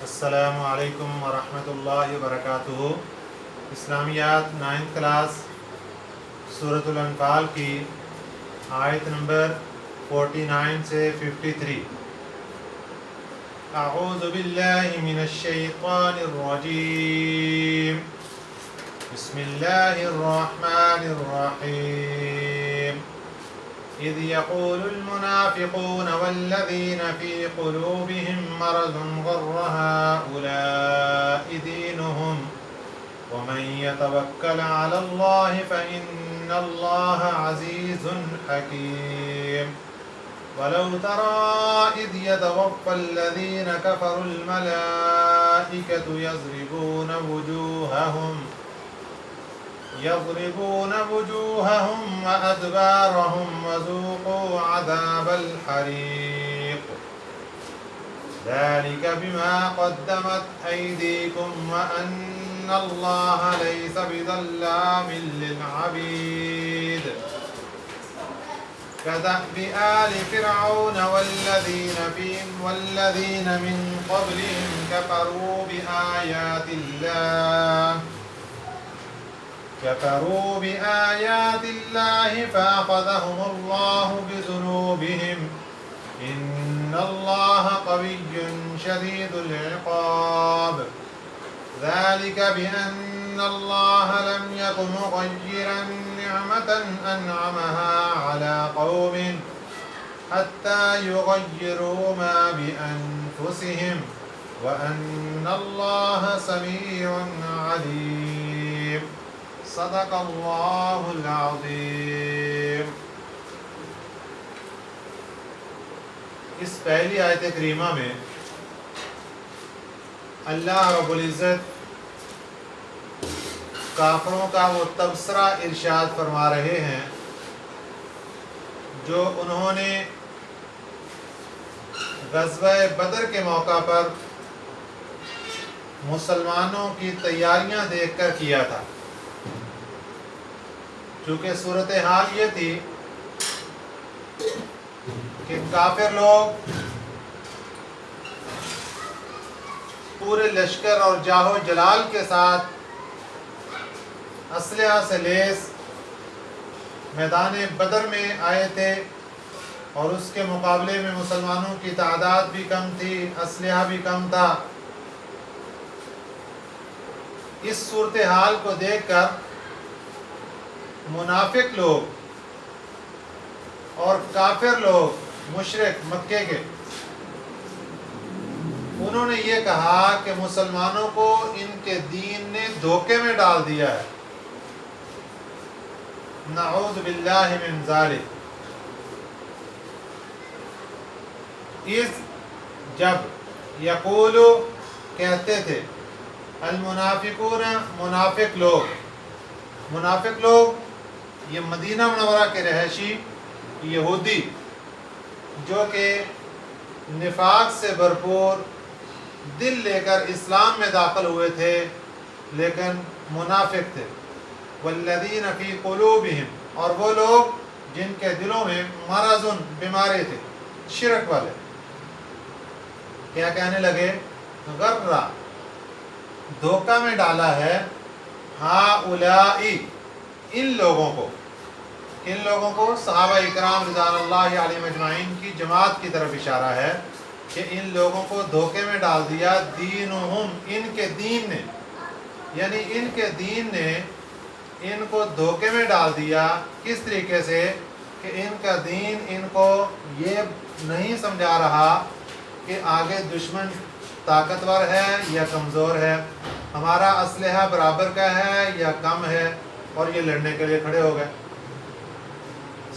السلام علیکم ورحمۃ اللہ وبرکاتہ۔ اسلامیات 9th کلاس سورۃ الانفال کی آیت نمبر 49 سے 53۔ اعوذ باللہ من الشیطان الرجیم، بسم اللہ الرحمن الرحیم۔ اذ يقول المنافقون والذين في قلوبهم مرض غر هؤلاء دينهم ومن يتوكل على الله فإن الله عزيز حكيم۔ ولو ترى إذ يتوفى الذين كفروا الملائكة يضربون وجوههم وأدبارهم وذوقوا عذاب الحريق ذلك بما قدمت أيديكم وأن الله ليس بظلام للعبيد۔ كدأب آل فرعون والذين من قبلهم كفروا بآيات الله فأخذهم الله بذنوبهم إن الله قوي شديد العقاب۔ ذلك بأن الله لم يكن مغيرا نعمة أنعمها على قوم حتى يغيروا ما بأنفسهم وأن الله سميع عليم۔ صدق اللہ العظیم۔ اس پہلی آیت کریمہ میں اللہ رب العزت کافروں کا وہ تبصرہ ارشاد فرما رہے ہیں جو انہوں نے غزوہ بدر کے موقع پر مسلمانوں کی تیاریاں دیکھ کر کیا تھا۔ چونکہ صورتحال یہ تھی کہ کافر لوگ پورے لشکر اور جاہ و جلال کے ساتھ اسلحہ سے لیس میدان بدر میں آئے تھے، اور اس کے مقابلے میں مسلمانوں کی تعداد بھی کم تھی، اسلحہ بھی کم تھا۔ اس صورتحال کو دیکھ کر منافق لوگ اور کافر لوگ مشرک مکے کے انہوں نے یہ کہا کہ مسلمانوں کو ان کے دین نے دھوکے میں ڈال دیا ہے، نعوذ باللہ من ذالک۔ اس جب یقولو کہتے تھے المنافقون منافق لوگ یہ مدینہ منورہ کے رہائشی یہودی جو کہ نفاق سے بھرپور دل لے کر اسلام میں داخل ہوئے تھے لیکن منافق تھے۔ والذین فی قلوبہم، اور وہ لوگ جن کے دلوں میں مرض بیماری تھے، شرک والے، کیا کہنے لگے؟ غرہ، دھوکہ میں ڈالا ہے، ہؤلاء، ان لوگوں کو صحابہ اکرام رضوان اللہ علیہم اجمعین کی جماعت کی طرف اشارہ ہے کہ ان لوگوں کو دھوکے میں ڈال دیا، دینہم، ان کے دین نے، یعنی ان کے دین نے ان کو دھوکے میں ڈال دیا۔ کس طریقے سے کہ ان کا دین ان کو یہ نہیں سمجھا رہا کہ آگے دشمن طاقتور ہے یا کمزور ہے، ہمارا اسلحہ برابر کا ہے یا کم ہے، اور یہ لڑنے کے لیے کھڑے ہو گئے۔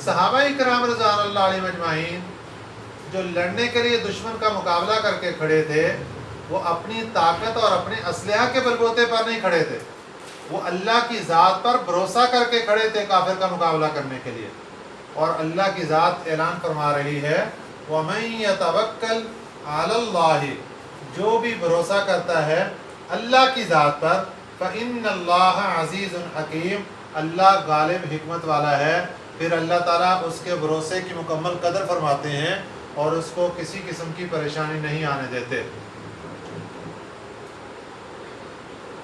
صحابہ کرام رضوان اللہ علیہم اجمعین جو لڑنے کے لیے دشمن کا مقابلہ کر کے کھڑے تھے، وہ اپنی طاقت اور اپنے اسلحہ کے بلبوتے پر نہیں کھڑے تھے، وہ اللہ کی ذات پر بھروسہ کر کے کھڑے تھے کافر کا مقابلہ کرنے کے لیے۔ اور اللہ کی ذات اعلان فرما رہی ہے وَمَن يَتَوَكَّلْ عَلَى اللَّهِ، جو بھی بھروسہ کرتا ہے اللہ کی ذات پر، فَإِنَّ اللَّهَ عَزِيزٌ حَكِيمٌ، اللہ غالب حکمت والا ہے۔ پھر اللہ تعالیٰ اس کے بھروسے کی مکمل قدر فرماتے ہیں اور اس کو کسی قسم کی پریشانی نہیں آنے دیتے۔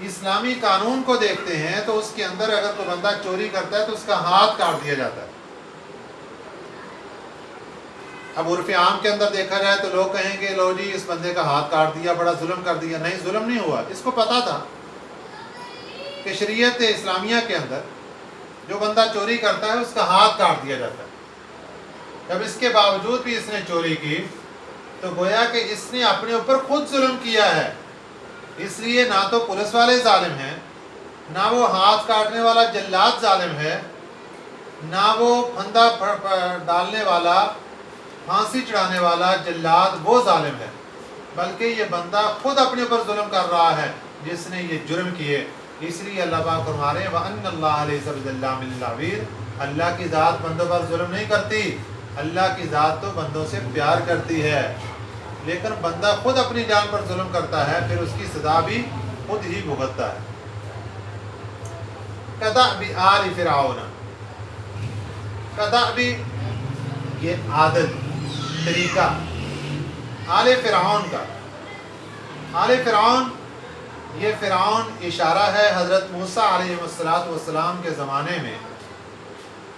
اسلامی قانون کو دیکھتے ہیں تو اس کے اندر اگر کوئی بندہ چوری کرتا ہے تو اس کا ہاتھ کاٹ دیا جاتا ہے۔ اب عرف عام کے اندر دیکھا جائے تو لوگ کہیں گے لو جی اس بندے کا ہاتھ کاٹ دیا، بڑا ظلم کر دیا۔ نہیں، ظلم نہیں ہوا، اس کو پتا تھا کہ شریعت اسلامیہ کے اندر جو بندہ چوری کرتا ہے اس کا ہاتھ کاٹ دیا جاتا ہے۔ جب اس کے باوجود بھی اس نے چوری کی تو گویا کہ اس نے اپنے اوپر خود ظلم کیا ہے، اس لیے نہ تو پولیس والے ظالم ہیں، نہ وہ ہاتھ کاٹنے والا جلاد ظالم ہے، نہ وہ پھندا ڈالنے والا، پھانسی چڑھانے والا جلاد وہ ظالم ہے، بلکہ یہ بندہ خود اپنے اوپر ظلم کر رہا ہے جس نے یہ جرم کیے۔ اس لیے اللہ پاک فرما رہے ہیں وَأَنَّ اللَّهَ لَيْسَ بِظَلَّامٍ لِّلْعَبِيدِ، اللہ کی ذات بندوں پر ظلم نہیں کرتی، اللہ کی ذات تو بندوں سے پیار کرتی ہے، لیکن بندہ خود اپنی جان پر ظلم کرتا ہے، پھر اس کی سزا بھی خود ہی بھگتتا ہے۔ کَدَأْبِ آلِ فِرْعَوْنَ، کدأب یہ عادت، طریقہ آل فرعون کا۔ آل فرعون، یہ فرعون اشارہ ہے حضرت موسیٰ علیہ السلام کے زمانے میں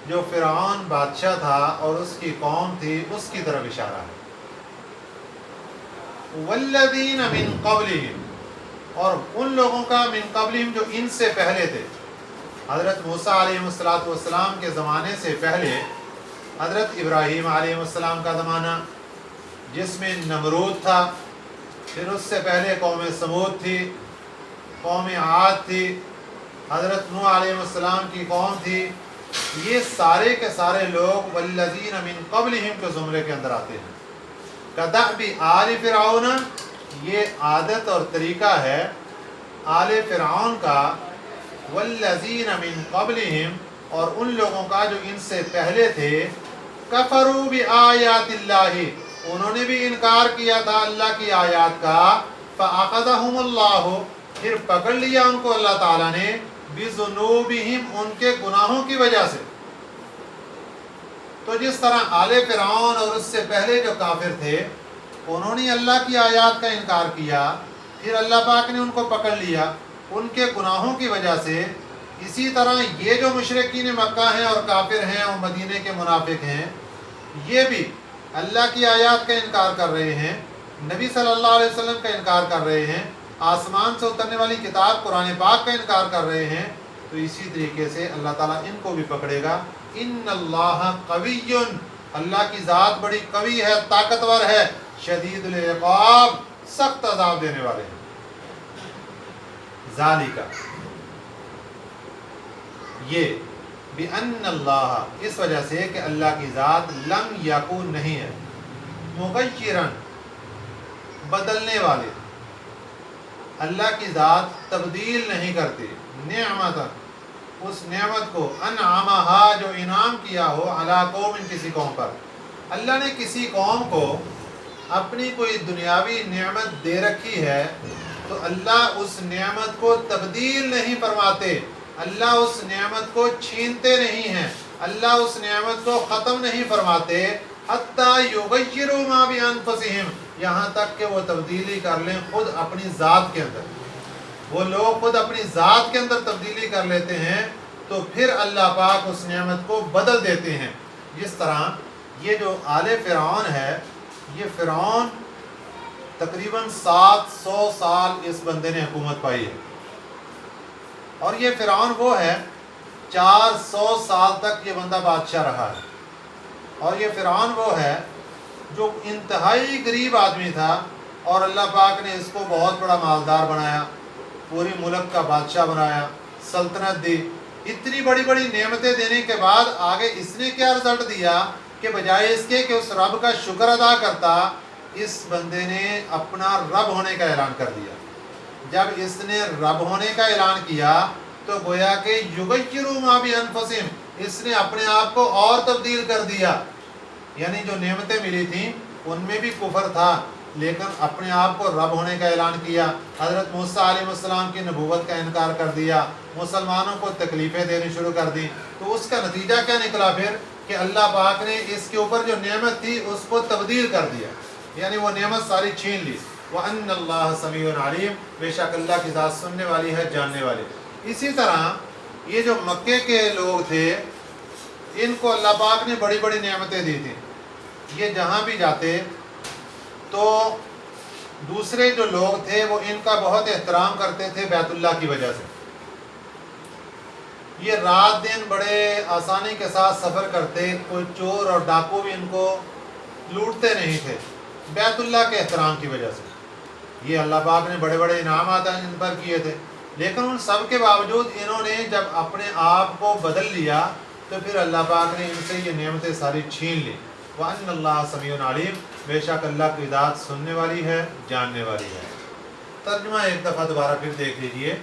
جو فرعون بادشاہ تھا اور اس کی قوم تھی، اس کی طرف اشارہ ہے۔ والذین من قبلہم، اور ان لوگوں کا من قبلہم جو ان سے پہلے تھے۔ حضرت موسیٰ علیہ السلام کے زمانے سے پہلے حضرت ابراہیم علیہ السلام کا زمانہ جس میں نمرود تھا، پھر اس سے پہلے قوم سمود تھی، قوم عاد تھی، حضرت نوح علیہ السلام کی قوم تھی، یہ سارے کے سارے لوگ والذین من قبلہم کے زمرے کے اندر آتے ہیں۔ کدأب آل فرعون، یہ عادت اور طریقہ ہے آل فرعون کا، والذین من قبلہم، اور ان لوگوں کا جو ان سے پہلے تھے، کفروا بآیات اللہ، انہوں نے بھی انکار کیا تھا اللہ کی آیات کا، فأخذہم اللہ، پھر پکڑ لیا ان کو اللہ تعالیٰ نے، بذنوبہم، ان کے گناہوں کی وجہ سے۔ تو جس طرح آل فرعون اور اس سے پہلے جو کافر تھے انہوں نے اللہ کی آیات کا انکار کیا، پھر اللہ پاک نے ان کو پکڑ لیا ان کے گناہوں کی وجہ سے، اسی طرح یہ جو مشرکین مکہ ہیں اور کافر ہیں اور مدینے کے منافق ہیں، یہ بھی اللہ کی آیات کا انکار کر رہے ہیں، نبی صلی اللہ علیہ وسلم کا انکار کر رہے ہیں، آسمان سے اترنے والی کتاب قرآن پاک کا انکار کر رہے ہیں۔ تو اسی طریقے سے اللہ تعالیٰ ان کو بھی پکڑے گا۔ ان اللہ قوی، اللہ کی ذات بڑی قوی ہے، طاقتور ہے، شدید العقاب، سخت عذاب دینے والے ہیں۔ ذالک، یہ بِأَنَّ اللہ، اس وجہ سے کہ اللہ کی ذات لم یکون نہیں ہے، مغیرن، بدلنے والے، اللہ کی ذات تبدیل نہیں کرتی، نعمت، اس نعمت کو، انعمہا، جو انعام کیا ہو، علی قوم، کسی قوم پر۔ اللہ نے کسی قوم کو اپنی کوئی دنیاوی نعمت دے رکھی ہے تو اللہ اس نعمت کو تبدیل نہیں فرماتے، اللہ اس نعمت کو چھینتے نہیں ہیں، اللہ اس نعمت کو ختم نہیں فرماتے، حتیٰ یغیروا ما بانفسہم، یہاں تک کہ وہ تبدیلی کر لیں خود اپنی ذات کے اندر۔ وہ لوگ خود اپنی ذات کے اندر تبدیلی کر لیتے ہیں تو پھر اللہ پاک اس نعمت کو بدل دیتے ہیں۔ جس طرح یہ جو آل فرعون ہے، یہ فرعون تقریباً 700 سال اس بندے نے حکومت پائی ہے، اور یہ فرعون وہ ہے 400 سال تک یہ بندہ بادشاہ رہا ہے، اور یہ فرعون وہ ہے جو انتہائی غریب آدمی تھا اور اللہ پاک نے اس کو بہت بڑا مالدار بنایا، پوری ملک کا بادشاہ بنایا، سلطنت دی، اتنی بڑی بڑی نعمتیں دینے کے بعد آگے اس نے کیا رزلٹ دیا کہ بجائے اس کے کہ اس رب کا شکر ادا کرتا، اس بندے نے اپنا رب ہونے کا اعلان کر دیا۔ جب اس نے رب ہونے کا اعلان کیا تو گویا کہ یغیروا ما بانفسہم، اس نے اپنے آپ کو اور تبدیل کر دیا، یعنی جو نعمتیں ملی تھیں ان میں بھی کفر تھا، لیکن اپنے آپ کو رب ہونے کا اعلان کیا، حضرت موسیٰ علیہ السلام کی نبوت کا انکار کر دیا، مسلمانوں کو تکلیفیں دینی شروع کر دی، تو اس کا نتیجہ کیا نکلا پھر کہ اللہ پاک نے اس کے اوپر جو نعمت تھی اس کو تبدیل کر دیا، یعنی وہ نعمت ساری چھین لی۔ وَأَنَّ اللَّهَ سَمِيعٌ عَلِيمٌ، بے شک اللہ کی ذات سننے والی ہے، جاننے والی۔ اسی طرح یہ جو مکے کے لوگ تھے ان کو اللہ پاک نے بڑی بڑی نعمتیں دی تھیں، یہ جہاں بھی جاتے تو دوسرے جو لوگ تھے وہ ان کا بہت احترام کرتے تھے بیت اللہ کی وجہ سے۔ یہ رات دن بڑے آسانی کے ساتھ سفر کرتے، کوئی چور اور ڈاکو بھی ان کو لوٹتے نہیں تھے بیت اللہ کے احترام کی وجہ سے۔ یہ اللہ پاک نے بڑے بڑے انعامات ان پر کیے تھے، لیکن ان سب کے باوجود انہوں نے جب اپنے آپ کو بدل لیا تو پھر اللہ پاک نے ان سے یہ نعمتیں ساری چھین لی۔ وَأَنَّ اللَّهَ سَمِيعٌ عَلِيمٌ، بے شک اللہ کی ذات سننے والی ہے، جاننے والی ہے۔ ترجمہ ایک دفعہ دوبارہ پھر دیکھ لیجئے۔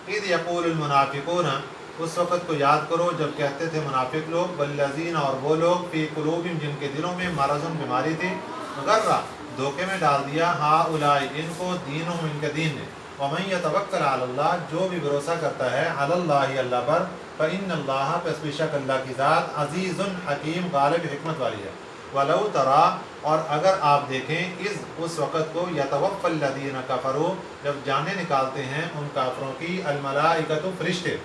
اِذْ يَقُولُ الْمُنَافِقُونَ، اس وقت کو یاد کرو جب کہتے تھے منافق لوگ، والذین، اور وہ لوگ، فی قلوبہم، جن کے دلوں میں مرض، بیماری تھی، غرہ، دھوکے میں ڈال دیا، ہؤلاء، ان کو، دینہم، ان کے دین نے، ومن یتوکل علی اللہ، جو بھی بھروسہ کرتا ہے، علی اللہ، اللہ پر، فإن اللہ، پس بے شک اللہ کی ذات، عزیز حکیم، غالب حکمت والی ہے۔ وَلَوْ تَرَىٰ، اور اگر آپ دیکھیں، اس وقت کو، یتوفی الذین کفروا، جب جانیں نکالتے ہیں ان کافروں کی، الملائکۃ، فرشتے،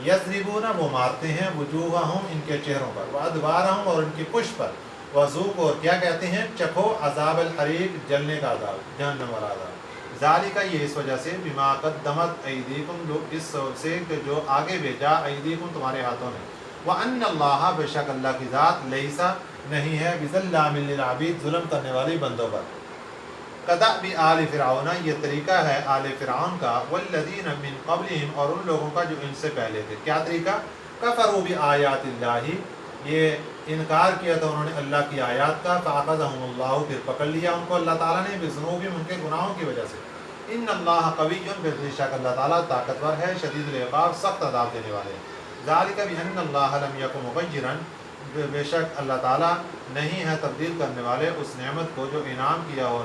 یضربون، وہ مارتے ہیں، وجوہہم، ان کے چہروں پر، وادبارہم، اور ان کی پشت پر، وذوقوا، اور کیا کہتے ہیں، چکھو، عذاب الحریق، جلنے کا عذاب، جہنم والا عذاب۔ ذالک، یہ اس وجہ سے، بما قدمت ایدیکم، جو اس سبب سے کہ جو آگے بھیجا، ایدیکم، تمہارے ہاتھوں نے، وَأَنَّ اللَّهَ، بے شک اللہ کی ذات، لیسا، نہیں ہے، بظلام للعبید، ظلم کرنے والی بندوں پر۔ کدأب آل فرعون، یہ طریقہ ہے آل فرعون کا، والذین من قبلہم، اور ان لوگوں کا جو ان سے پہلے تھے۔ کیا طریقہ؟ کفروا بآیات اللہ، یہ انکار کیا تھا انہوں نے اللہ کی آیات کا، فأخذہم اللہ، پھر پکڑ لیا ان کو اللہ تعالیٰ نے، بذنوبہم، ان کے گناہوں کی وجہ سے۔ ان اللہ قوی، بے شک اللہ تعالیٰ طاقتور ہے، شدید العقاب، سخت عذاب دینے والے ہیں۔ ذالک بأن اللہ لم یک مغیرا، بے شک اللہ تعالیٰ نہیں ہے تبدیل کرنے والے اس نعمت کو جو انعام کیا ہو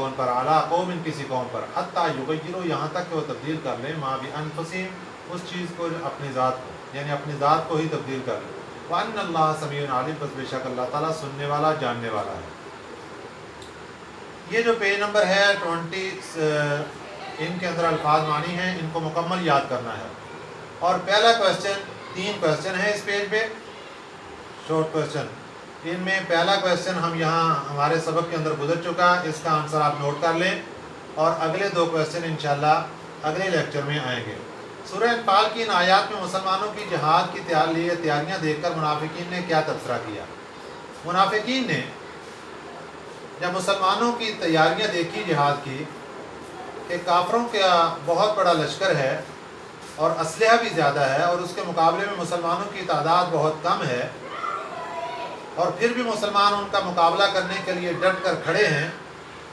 ان پر، علی قوم، کسی قوم پر، حتی یغیروا، یہاں تک کہ وہ تبدیل کر لیں، ما بانفسہم، اس چیز کو جو اپنی ذات کو، یعنی اپنی ذات کو ہی تبدیل کر لیں۔ وَأَنَّ اللَّهَ سَمِيعٌ عَلِيمٌ، بس بے شک اللہ تعالیٰ سننے والا، جاننے والا ہے۔ یہ جو پیج نمبر ہے 20، ان کے اندر الفاظ معنی ہیں، ان کو مکمل یاد کرنا ہے۔ اور پہلا کویسچن، 3 کویسچن ہیں اس پیج پہ، شارٹ کویسچن۔ ان میں پہلا کویسچن ہم یہاں ہمارے سبق کے اندر گزر چکا، اس کا آنسر آپ نوٹ کر لیں، اور اگلے 2 کویسچن انشاءاللہ اگلے لیکچر میں آئیں گے۔ سورہ انفال کی ان آیات میں مسلمانوں کی جہاد کی تیاریاں دیکھ کر منافقین نے کیا تبصرہ کیا؟ منافقین نے جب مسلمانوں کی تیاریاں دیکھی جہاد کی کہ کافروں کا بہت بڑا لشکر ہے اور اسلحہ بھی زیادہ ہے، اور اس کے مقابلے میں مسلمانوں کی تعداد بہت کم ہے، اور پھر بھی مسلمان ان کا مقابلہ کرنے کے لیے ڈٹ کر کھڑے ہیں،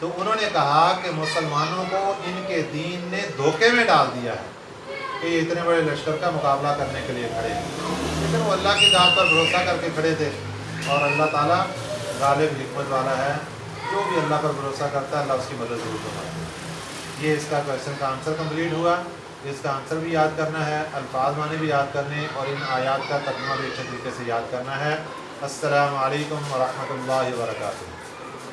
تو انہوں نے کہا کہ مسلمانوں کو ان کے دین نے دھوکے میں ڈال دیا ہے کہ یہ اتنے بڑے لشکر کا مقابلہ کرنے کے لیے کھڑے ہیں، لیکن وہ اللہ کی ذات پر بھروسہ کر کے کھڑے تھے، اور اللہ تعالیٰ غالب حکمت والا ہے، جو بھی اللہ پر بھروسہ کرتا ہے اللہ اس کی مدد ضرور کرتا ہے۔ یہ اس کا کویسچن کا آنسر کمپلیٹ ہوا۔ اس کا آنسر بھی یاد کرنا ہے، الفاظ معنی بھی یاد کرنے، اور ان آیات کا ترجمہ بھی اچھے طریقے سے یاد کرنا ہے۔ السلام علیکم ورحمۃ اللہ وبرکاتہ۔